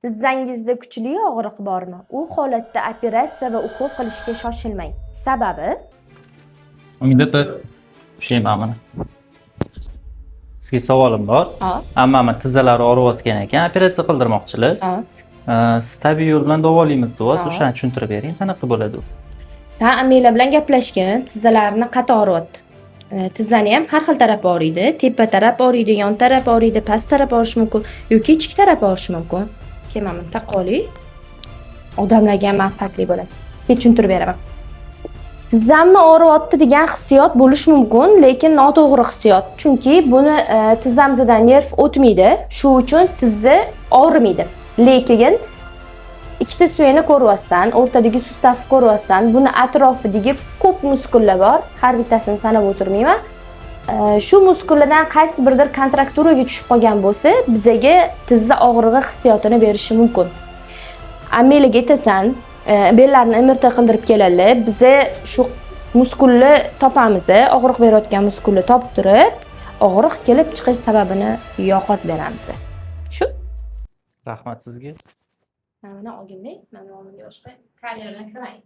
Tizzangizda kuchli og'riq bormi? U holatda operatsiya va ukol qilishga shoshilmang. Sababi Unda bir mana. Sizga savolim bor. Ammamni tizzalari og'riyotgan ekan, operatsiya qildirmoqchilar. Siz tabiiy yo'l bilan davolaymiz deyapsiz. O'shani tushuntirib bering, qanaqa bo'ladi u? San ammanglar bilan gaplashgin, tizzalarini qattiq og'riyapti. Tizzani ham har xil taraf og'riydi. Tepa taraf og'riydi, yon taraf og'riydi, past taraf og'rishi mumkin yoki ichki taraf og'rishi mumkin. Kelmamin, taqoli. Odamlarga ham manfaatli bo'ladi. Men tushuntirib beraman. Tizzamni og'riyapti degan hissiyot bo'lishi mumkin, lekin noto'g'ri hissiyot. Chunki buni tizzamizdan nerv o'tmaydi. Shu uchun tizza og'rimaydi. Lekin ikkita suyakni ko'ryapsan, o'rtadagi sustavni ko'ryapsan. Buni atrofidagi ko'p muskullar bor. Har bittasini sanab o'tirmayman. Shu muskullardan qaysi biridir kontrakturaga tushib qolgan bo'lsa, bizaga tizza og'rig'i hissiyotini berishi mumkin. Ammanglarga aytasan, bellarni MRT qildirib keladilar. Biza shu muskulni topamiz, og'riq berayotgan muskulni topib turib, og'riq kelib chiqish sababini yo'qotib beramiz. Shu? Rahmat sizga. Mana olgin, mana olgin boshqa kameradan qarang.